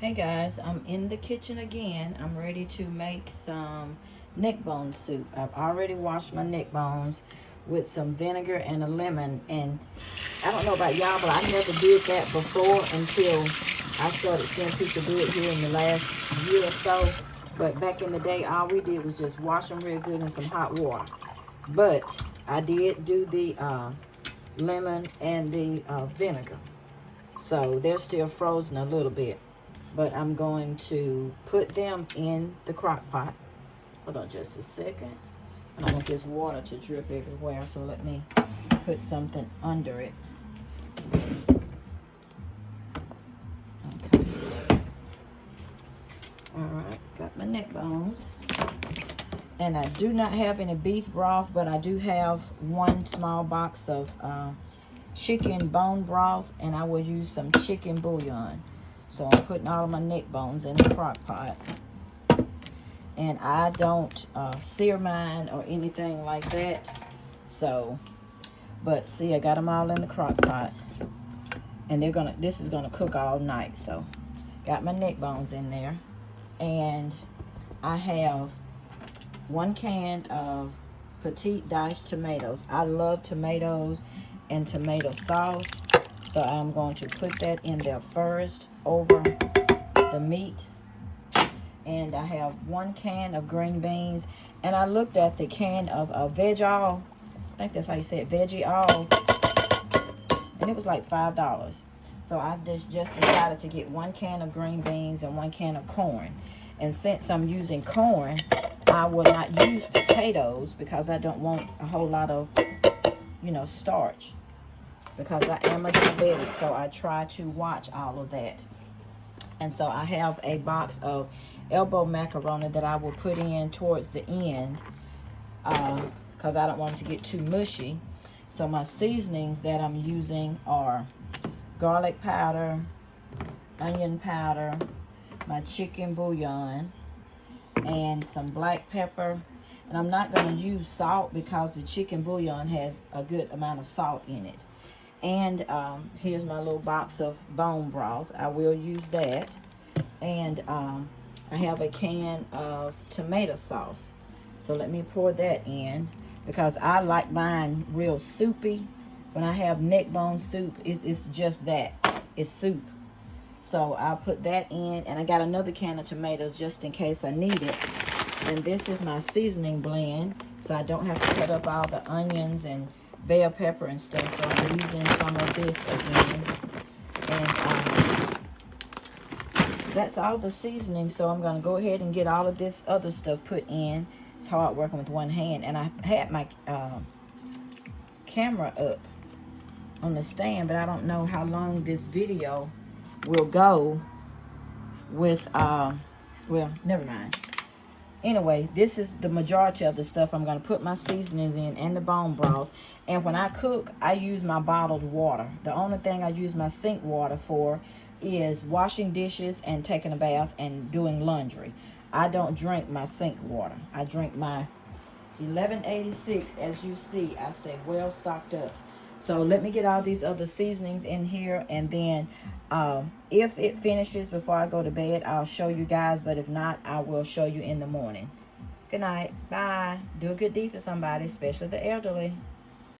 Hey guys, I'm in the kitchen again. I'm ready to make some neck bone soup. I've already washed my neck bones with some vinegar and a lemon. And I don't know about y'all, but I never did that before until I started seeing people do it here in the last year or so. But back in the day, all we did was just wash them real good in some hot water. But I did do the lemon and the vinegar. So they're still frozen a little bit. But I'm going to put them in the crock pot. Hold on just a second. I don't want this water to drip everywhere, so let me put something under it. Okay. Alright, got my neck bones. And I do not have any beef broth, but I do have one small box of chicken bone broth, and I will use some chicken bouillon. So I'm putting all of my neck bones in the crock pot. And I don't sear mine or anything like that. So, but see, I got them all in the crock pot. And this is gonna cook all night. So, got my neck bones in there. And I have 1 can of petite diced tomatoes. I love tomatoes and tomato sauce. So I'm going to put that in there first over the meat. And I have 1 can of green beans. And I looked at the can of Veg All. I think that's how you say it, Veggie All. And it was like $5. So I just decided to get 1 can of green beans and 1 can of corn. And since I'm using corn, I will not use potatoes because I don't want a whole lot of, starch. Because I am a diabetic, so I try to watch all of that. And so I have a box of elbow macaroni that I will put in towards the end because I don't want it to get too mushy. So my seasonings that I'm using are garlic powder, onion powder, my chicken bouillon, and some black pepper. And I'm not going to use salt because the chicken bouillon has a good amount of salt in it. And here's my little box of bone broth. I will use that. And I have a can of tomato sauce. So let me pour that in because I like mine real soupy. When I have neck bone soup, it's just that. It's soup. So I'll put that in. And I got another can of tomatoes just in case I need it. And this is my seasoning blend. So I don't have to cut up all the onions and bell pepper and stuff, so I'm using some of this again. And that's all the seasoning, so I'm going to go ahead and get all of this other stuff put in. It's hard working with one hand. And I had my camera up on the stand, but I don't know how long this video will go with, well, never mind. Anyway, this is the majority of the stuff I'm going to put my seasonings in and the bone broth. And when I cook, I use my bottled water. The only thing I use my sink water for is washing dishes and taking a bath and doing laundry. I don't drink my sink water. I drink my 1186. As you see, I stay well stocked up. So let me get all these other seasonings in here, and then if it finishes before I go to bed, I'll show you guys. But if not, I will show you in the morning. Good night. Bye. Do a good deed for somebody, especially the elderly.